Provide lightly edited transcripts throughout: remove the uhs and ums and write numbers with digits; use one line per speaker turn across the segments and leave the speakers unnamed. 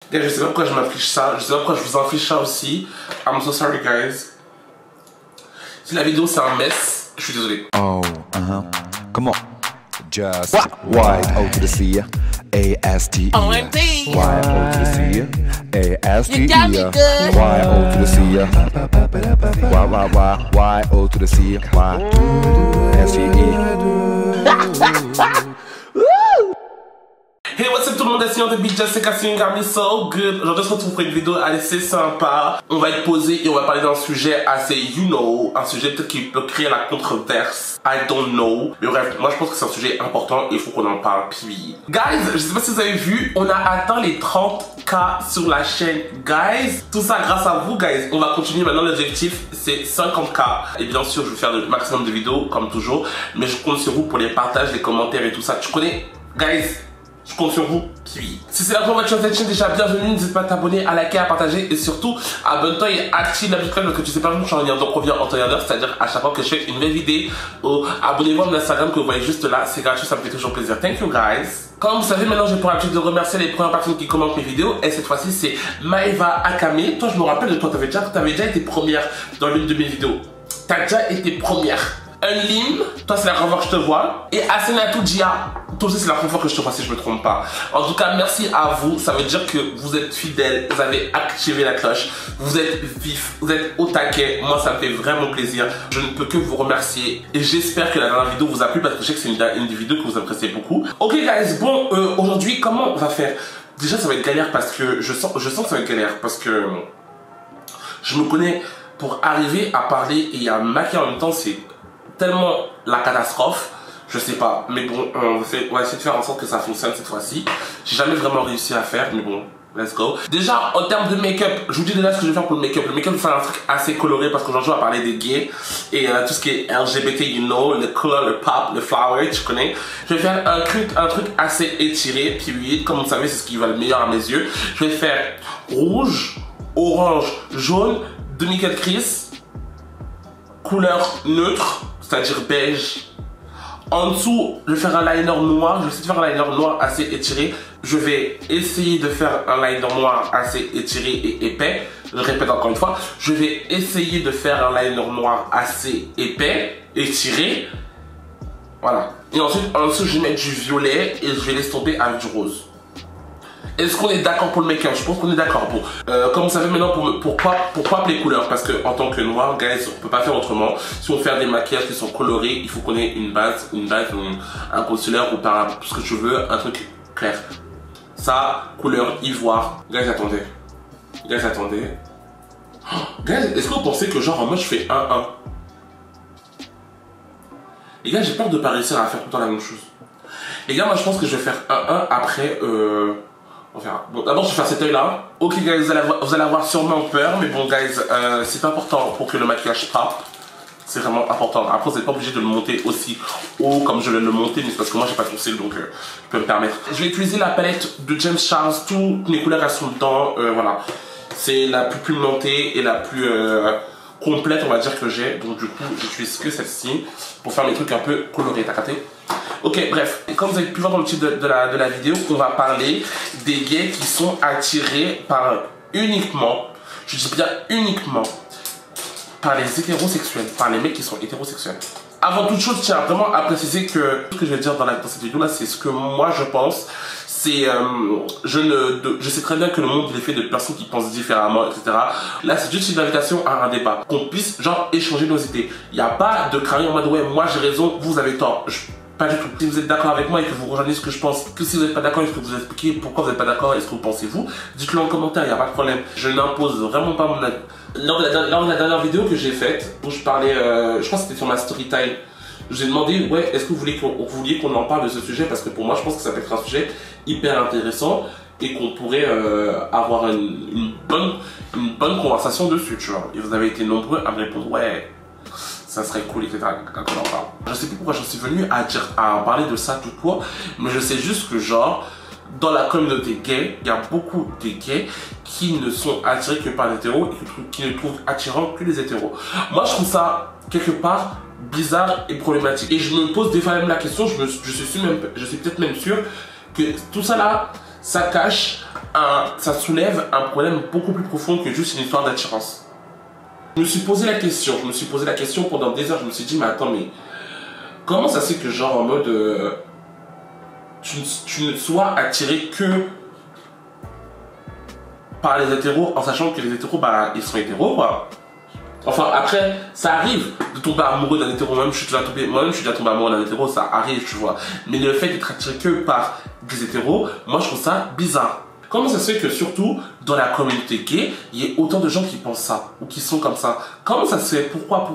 Guys, je sais pas pourquoi je m'inflige ça, je sais pas pourquoi je vous inflige ça aussi. I'm so sorry guys. Si la vidéo c'est un mess, je suis désolé.
Oh, come on. Just Y-O to the C, A-S-T-E.
OMG.
Y-O to the C, A-S-T-E.
You got me good.
Y-O to the C, Y-O to the C, Y-S-T-E.
Hey, what's up tout le monde, c'est de Big Jessica, c'est Gami, so good. Aujourd'hui, on se retrouve pour une vidéo assez sympa. On va être posé et on va parler d'un sujet assez, un sujet peut-être qui peut créer la controverse. I don't know. Mais bref, moi je pense que c'est un sujet important et il faut qu'on en parle. Puis, guys, je sais pas si vous avez vu, on a atteint les 30K sur la chaîne, guys. Tout ça grâce à vous, guys. On va continuer maintenant, l'objectif c'est 50K. Et bien sûr, je vais faire le maximum de vidéos, comme toujours. Mais je compte sur vous pour les partages, les commentaires et tout ça. Tu connais, guys? Je compte sur vous. Puis, si c'est la première fois que tu as cette chaîne, déjà bienvenue, n'hésite pas à t'abonner, à liker, à partager et surtout abonne-toi et active la petite cloche parce que tu sais pas où je suis en lien. Donc revient en temps et en heure, c'est-à-dire à chaque fois que je fais une nouvelle vidéo. Abonnez-vous à mon Instagram que vous voyez juste là, c'est gratuit, ça me fait toujours plaisir. Thank you guys. Comme vous savez, maintenant j'ai pour habitude de remercier les premières personnes qui commentent mes vidéos et cette fois-ci c'est Maeva Akame. Toi je me rappelle de toi, t'avais déjà été première dans l'une de mes vidéos. T'as déjà été première. Unlim, toi c'est la première fois que je te vois. Et Asenatou Dia, toi aussi c'est la première fois que je te vois si je me trompe pas. En tout cas, merci à vous. Ça veut dire que vous êtes fidèles, vous avez activé la cloche, vous êtes vifs, vous êtes au taquet. Moi ça me fait vraiment plaisir. Je ne peux que vous remercier. Et j'espère que la dernière vidéo vous a plu parce que je sais que c'est une des vidéos que vous appréciez beaucoup. Ok guys, bon, aujourd'hui comment on va faire? Déjà ça va être galère parce que je sens que ça va être galère parce que je me connais pour arriver à parler et à maquiller en même temps, c'est tellement la catastrophe, je sais pas, mais bon, on va essayer de faire en sorte que ça fonctionne cette fois-ci. J'ai jamais vraiment réussi à faire, mais bon, let's go. Déjà, en termes de make-up, je vous dis déjà ce que je vais faire pour le make-up. Le make-up, je vais faire un truc assez coloré parce qu'aujourd'hui, on va parler des gays et tout ce qui est LGBT, you know, le color, le pop, le flower, tu connais. Je vais faire un truc assez étiré, puis oui, comme vous savez, c'est ce qui va le meilleur à mes yeux. Je vais faire rouge, orange, jaune, demi-cut crease, couleur neutre, c'est-à-dire beige. En dessous, je vais faire un liner noir. Je vais essayer de faire un liner noir assez étiré. Je vais essayer de faire un liner noir assez étiré et épais. Je répète encore une fois. Je vais essayer de faire un liner noir assez épais, étiré. Voilà. Et ensuite, en dessous, je vais mettre du violet et je vais laisser tomber avec du rose. Est-ce qu'on est d'accord pour le make-up? Je pense qu'on est d'accord. Bon, comme vous savez maintenant, pour pas les couleurs, parce que en tant que noir, guys, on peut pas faire autrement. Si on veut faire des maquillages qui sont colorés, il faut qu'on ait une base, un concealer ou par ce que tu veux, un truc clair. Ça, couleur ivoire. Guys, attendez. Guys, attendez. Oh, guys, est-ce que vous pensez que genre moi je fais 1-1? Les gars, j'ai peur de pas réussir à faire tout le temps la même chose. Les gars, moi je pense que je vais faire 1-1 après. On verra. Bon, d'abord, je vais faire cet œil là. Ok, guys, vous allez avoir sûrement peur, mais bon, guys, c'est important pour que le maquillage frappe. C'est vraiment important. Après, vous n'êtes pas obligé de le monter aussi haut comme je vais le monter, mais c'est parce que moi, j'ai pas de concealer, donc je peux me permettre. Je vais utiliser la palette de James Charles. Toutes les couleurs, elles sont dedans. Voilà. C'est la plus pigmentée et la plus complète, on va dire, que j'ai. Donc, du coup, j'utilise que celle-ci pour faire mes trucs un peu colorés. T'as capté? Ok, bref, et comme vous avez pu voir dans le titre de la vidéo, on va parler des gays qui sont attirés par uniquement, je dis bien uniquement, par les hétérosexuels, par les mecs qui sont hétérosexuels. Avant toute chose, je tiens vraiment à préciser que ce que je vais dire dans cette vidéo là, c'est ce que moi je pense. C'est, je sais très bien que le monde est fait de personnes qui pensent différemment, etc. Là, c'est juste une invitation à un débat, qu'on puisse genre échanger nos idées. Il n'y a pas de cramer en mode ouais, moi j'ai raison, vous avez tort. Pas du tout. Si vous êtes d'accord avec moi et que vous rejoignez ce que je pense, que si vous n'êtes pas d'accord, est-ce que vous expliquez pourquoi vous n'êtes pas d'accord et ce que vous pensez vous, dites-le en commentaire, il n'y a pas de problème. Je n'impose vraiment pas mon avis. Lors de la dernière vidéo que j'ai faite, où je parlais, je crois que c'était sur ma story time, je vous ai demandé, ouais, est-ce que vous vouliez qu'on en parle de ce sujet, parce que pour moi, je pense que ça peut être un sujet hyper intéressant et qu'on pourrait avoir une bonne conversation dessus, tu vois. Et vous avez été nombreux à me répondre, ouais, ça serait cool, etc. Quand on en parle. Je sais plus pourquoi j'en suis venu à parler de ça tout court, mais je sais juste que genre, dans la communauté gay, il y a beaucoup de gays qui ne sont attirés que par les hétéros et qui ne trouvent attirants que les hétéros. Moi, je trouve ça quelque part bizarre et problématique. Et je me pose des fois même la question, je suis peut-être même sûr que tout ça là, ça ça soulève un problème beaucoup plus profond que juste une histoire d'attirance. Je me suis posé la question pendant des heures, je me suis dit, mais attends, mais comment ça se fait que genre en mode, tu ne sois attiré que par les hétéros, en sachant que les hétéros, bah, ils sont hétéros, quoi. Enfin, après, ça arrive de tomber amoureux d'un hétéro. Moi-même, je suis déjà tombé amoureux d'un hétéro, ça arrive, tu vois. Mais le fait d'être attiré que par des hétéros, moi, je trouve ça bizarre. Comment ça se fait que, surtout, dans la communauté gay, il y ait autant de gens qui pensent ça, ou qui sont comme ça? Comment ça se fait? Pourquoi?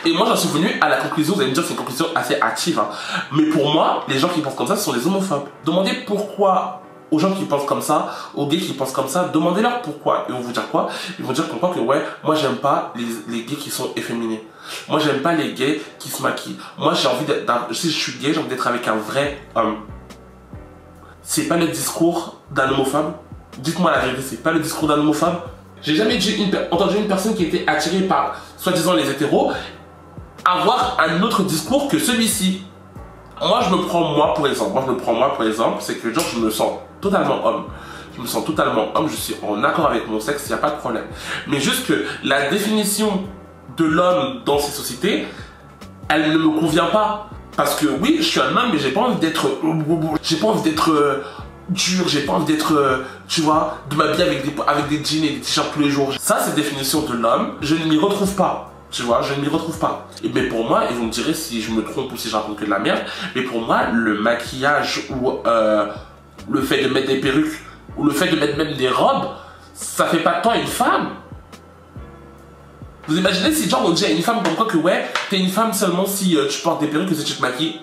Et moi, j'en suis venu à la conclusion, vous allez me dire que c'est une conclusion assez hâtive, hein. Mais pour moi, les gens qui pensent comme ça, ce sont des homophobes. Demandez pourquoi aux gens qui pensent comme ça, aux gays qui pensent comme ça, demandez-leur pourquoi. Ils vont vous dire quoi? Ils vont dire pourquoi que ouais, moi j'aime pas les gays qui sont efféminés. Moi j'aime pas les gays qui se maquillent. Moi j'ai envie si je suis gay, j'ai envie d'être avec un vrai homme. C'est pas le discours d'un homophobe. Dites-moi la vérité, c'est pas le discours d'un homophobe. J'ai jamais entendu une personne qui était attirée par, soi-disant, les hétéros, avoir un autre discours que celui-ci. Moi, je me prends moi pour exemple. C'est que genre, je me sens totalement homme. Je suis en accord avec mon sexe, il n'y a pas de problème. Mais juste que la définition de l'homme dans ces sociétés, elle ne me convient pas. Parce que oui, je suis un homme, mais j'ai pas envie d'être dur, j'ai pas envie d'être, tu vois, de m'habiller avec des jeans et des t-shirts tous les jours. Ça, c'est la définition de l'homme. Je ne m'y retrouve pas. Tu vois, je ne m'y retrouve pas. Et bien pour moi, et vous me direz si je me trompe ou si je raconte que de la merde, mais pour moi, le maquillage ou le fait de mettre des perruques ou le fait de mettre même des robes, ça fait pas de toi une femme. Vous imaginez si genre on dit à une femme comme quoi que ouais, t'es une femme seulement si tu portes des perruques et si tu te maquilles.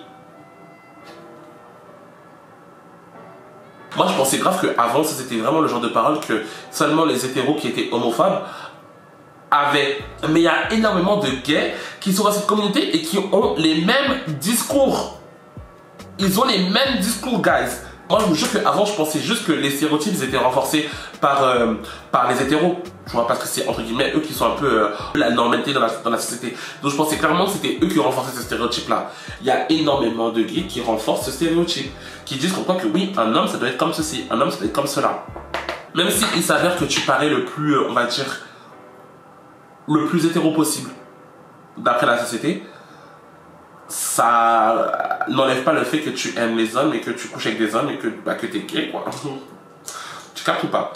Moi je pensais grave qu'avant ça c'était vraiment le genre de parole que seulement les hétéros qui étaient homophobes avaient. Mais il y a énormément de gays qui sont dans cette communauté et qui ont les mêmes discours. Ils ont les mêmes discours, guys. Moi, je vous jure qu'avant, je pensais juste que les stéréotypes étaient renforcés par les hétéros. Tu vois, parce que c'est entre guillemets eux qui sont un peu la normalité dans la société. Donc, je pensais clairement que c'était eux qui renforçaient ce stéréotype-là. Il y a énormément de gays qui renforcent ce stéréotype. Qui disent comme quoi que oui, un homme, ça doit être comme ceci. Un homme, ça doit être comme cela. Même si il s'avère que tu parais le plus, on va dire, le plus hétéro possible, d'après la société, ça n'enlève pas le fait que tu aimes les hommes et que tu couches avec des hommes et que, bah, que t'es gay, quoi. Tu captes ou pas?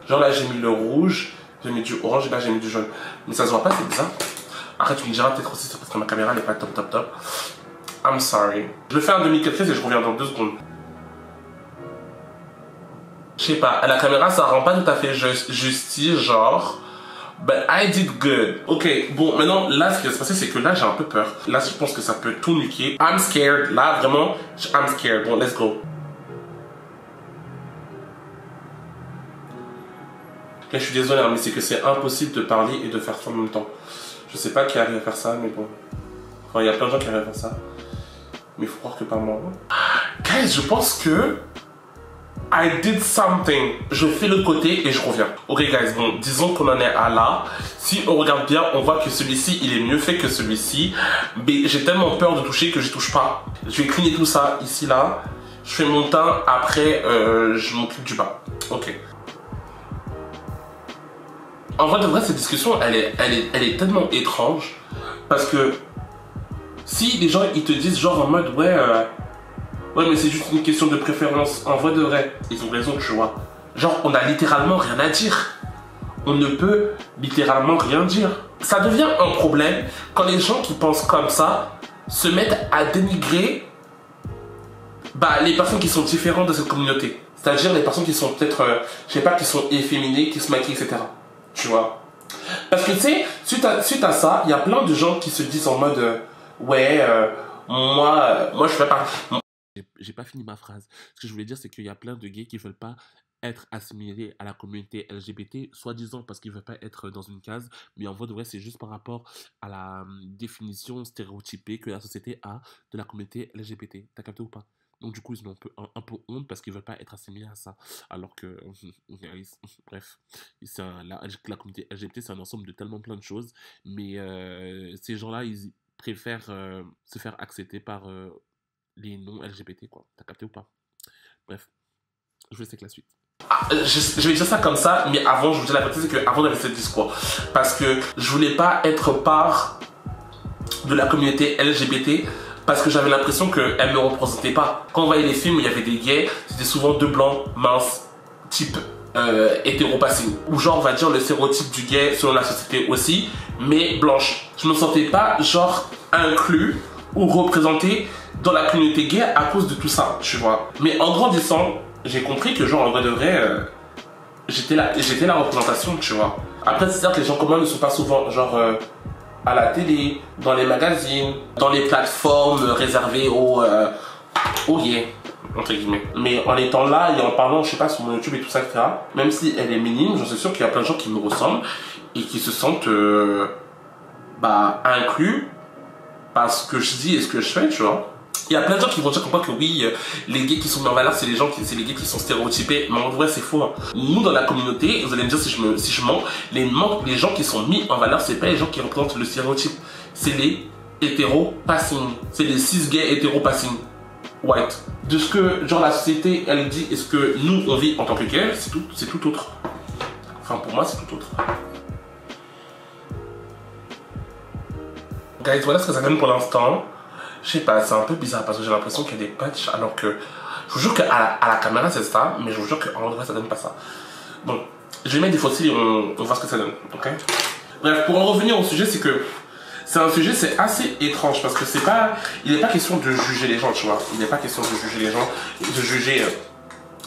Genre là, j'ai mis le rouge, j'ai mis du orange et là, j'ai mis du jaune. Mais ça se voit pas, c'est bizarre. Après, tu me diras peut-être aussi, c'est parce que ma caméra n'est pas top. I'm sorry. Je le fais en 2004 et je reviens dans 2 secondes. Je sais pas, à la caméra, ça rend pas tout à fait justice, genre... But I did good. Ok, bon, maintenant, là, ce qui va se passer, c'est que là, j'ai un peu peur. Là, je pense que ça peut tout niquer. I'm scared. Là, vraiment, I'm scared. Bon, let's go. Là, je suis désolé, hein, mais c'est que c'est impossible de parler et de faire ça en même temps. Je sais pas qui arrive à faire ça, mais bon. Enfin, il y a plein de gens qui arrivent à faire ça. Mais il faut croire que pas moi. Guys, je pense que... I did something. Je fais le côté et je reviens. Ok guys, bon, disons qu'on en est à là. Si on regarde bien, on voit que celui-ci, il est mieux fait que celui-ci. Mais j'ai tellement peur de toucher que je touche pas. Je vais cligner tout ça ici, là. Je fais mon teint, après je m'occupe du bas. Ok. En vrai de vrai, cette discussion, elle est tellement étrange. Parce que si les gens, ils te disent genre en mode, ouais... Ouais, mais c'est juste une question de préférence. En vrai de vrai, ils ont raison, tu vois. Genre, on a littéralement rien à dire. On ne peut littéralement rien dire. Ça devient un problème quand les gens qui pensent comme ça se mettent à dénigrer les personnes qui sont différentes de cette communauté. C'est-à-dire les personnes qui sont peut-être, je sais pas, qui sont efféminées, qui se maquillent, etc. Tu vois. Parce que tu sais, suite à ça, il y a plein de gens qui se disent en mode, ouais, moi je fais pas... J'ai pas fini ma phrase. Ce que je voulais dire, c'est qu'il y a plein de gays qui veulent pas être assimilés à la communauté LGBT, soi-disant parce qu'ils veulent pas être dans une case, mais en vrai de vrai, c'est juste par rapport à la définition stéréotypée que la société a de la communauté LGBT. T'as capté ou pas? Donc du coup, ils ont un peu honte parce qu'ils veulent pas être assimilés à ça. Alors que, bref, la communauté LGBT, c'est un ensemble de tellement plein de choses, mais ces gens-là, ils préfèrent se faire accepter par... les non-LGBT, quoi. T'as capté ou pas? Bref, je vais laisser avec la suite. Ah, je vais dire ça comme ça, mais avant, je vous dis la vérité, c'est que avant d'aller ce discours, parce que je voulais pas être part de la communauté LGBT, parce que j'avais l'impression qu'elle me représentait pas. Quand on voyait les films où il y avait des gays, c'était souvent deux blancs minces, type hétéro-passing. Ou genre, on va dire le stéréotype du gay selon la société aussi, mais blanche. Je me sentais pas genre inclus ou représenté dans la communauté gay à cause de tout ça, tu vois. Mais en grandissant, j'ai compris que genre en vrai de vrai, j'étais la représentation, tu vois. Après, c'est certes que les gens communs ne sont pas souvent genre à la télé, dans les magazines, dans les plateformes réservées aux gays, entre guillemets. Mais en étant là et en parlant, je sais pas, sur mon YouTube et tout ça, etc., même si elle est minime, j'en suis sûr qu'il y a plein de gens qui me ressemblent et qui se sentent inclus par ce que je dis et ce que je fais, tu vois. Il y a plein de gens qui vont dire comme quoi que oui, les gays qui sont mis en valeur, c'est les gays qui sont stéréotypés. Mais en vrai, c'est faux. Hein. Nous, dans la communauté, vous allez me dire si je mens, les gens qui sont mis en valeur, c'est pas les gens qui représentent le stéréotype. C'est les hétéro-passing. C'est les cis gays hétéro-passing. White. De ce que, genre, la société, elle dit, et ce que nous, on vit en tant que gays, c'est tout autre. Enfin, pour moi, c'est tout autre. Guys, voilà ce que ça donne pour l'instant. Je sais pas, c'est un peu bizarre parce que j'ai l'impression qu'il y a des patchs alors que je vous jure qu'à la caméra c'est ça, mais je vous jure qu'en vrai ça donne pas ça. Bon, je vais mettre des fossiles et on voit ce que ça donne, ok? Bref, pour en revenir au sujet, c'est que c'est un sujet, c'est assez étrange parce que il n'est pas question de juger les gens, tu vois. Il n'est pas question de juger les gens, de juger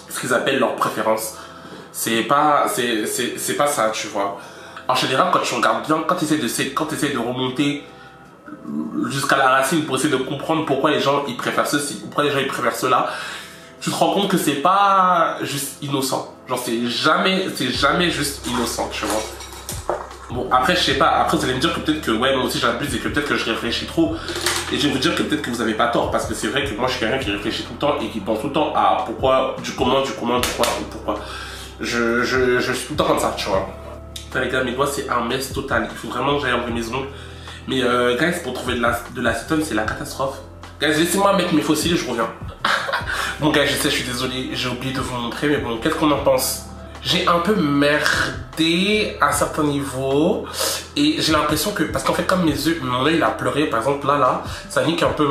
ce qu'ils appellent leurs préférences. C'est pas ça, tu vois. En général, quand tu regardes bien, quand tu essaies de remonter jusqu'à la racine pour essayer de comprendre pourquoi les gens ils préfèrent ceci, pourquoi les gens ils préfèrent cela, tu te rends compte que c'est pas juste innocent. Genre c'est jamais juste innocent, tu vois. Bon après je sais pas, après vous allez me dire que peut-être que ouais moi aussi j'abuse et que peut-être que je réfléchis trop. Et je vais vous dire que peut-être que vous avez pas tort parce que c'est vrai que moi je suis quelqu'un qui réfléchit tout le temps et qui pense tout le temps à pourquoi, du comment, pourquoi. Je suis tout le temps comme ça, tu vois. Putain les gars, mes doigts c'est un mess total. Il faut vraiment que j'aille enlever mes ongles. Mais guys, pour trouver de l'acétone, c'est la catastrophe. Guys, laissez-moi mettre mes fossiles et je reviens. Bon guys, je sais, je suis désolé, j'ai oublié de vous montrer, mais bon, qu'est-ce qu'on en pense? J'ai un peu merdé à certains niveaux et j'ai l'impression que, parce qu'en fait comme mon œil il a pleuré, par exemple là, ça nique un peu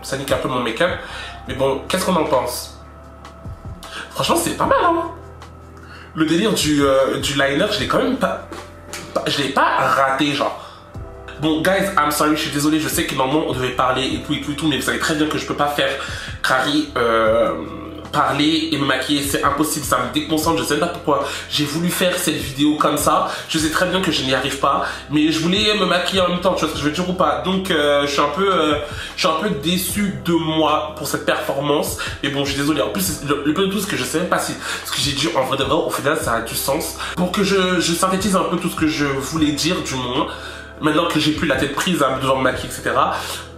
ça nique un peu mon make-up. Mais bon, qu'est-ce qu'on en pense? Franchement, c'est pas mal, hein. Le délire du liner, je l'ai quand même pas... Je l'ai pas raté, genre. Bon, guys, I'm sorry, je suis désolé, je sais que normalement on devait parler et tout, mais vous savez très bien que je peux pas faire carré, parler et me maquiller, c'est impossible, ça me déconcentre, je sais pas pourquoi j'ai voulu faire cette vidéo comme ça, je sais très bien que je n'y arrive pas, mais je voulais me maquiller en même temps, tu vois ce que je veux dire ou pas, donc je suis un peu déçu de moi pour cette performance, mais bon, je suis désolé, en plus, le peu de tout, ce que je sais même pas si ce que j'ai dit en vrai de vrai, au final, ça a du sens, pour que je synthétise un peu tout ce que je voulais dire, du moins, maintenant que j'ai plus la tête prise devant me maquiller, etc.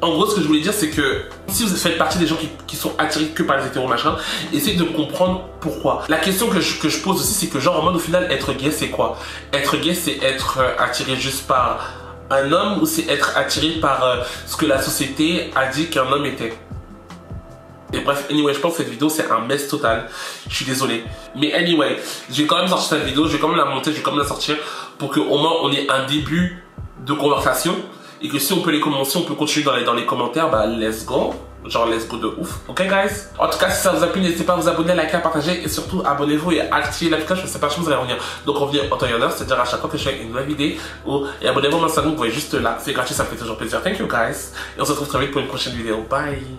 En gros, ce que je voulais dire, c'est que si vous faites partie des gens qui sont attirés que par les hétéros, machin, essayez de comprendre pourquoi. La question que je pose aussi, c'est que genre, en mode, au final, être gay, c'est quoi? Être gay, c'est être attiré juste par un homme ou c'est être attiré par ce que la société a dit qu'un homme était? Et bref, anyway, je pense que cette vidéo c'est un mess total. Je suis désolé. Mais anyway, je vais quand même sortir cette vidéo, je vais quand même la monter, je vais quand même la sortir pour qu'au moins on ait un début de conversation et que si on peut les commencer, on peut continuer dans les commentaires, bah let's go, genre let's go de ouf, ok guys? En tout cas, si ça vous a plu, n'hésitez pas à vous abonner, liker, partager et surtout abonnez-vous et activez la cloche, je sais pas si vous allez revenir. Donc revenez en temps et en heure, c'est-à-dire à chaque fois que je fais une nouvelle vidéo, et abonnez-vous à mon Instagram, vous voyez juste là, c'est gratuit, ça me fait toujours plaisir. Thank you guys, et on se retrouve très vite pour une prochaine vidéo, bye.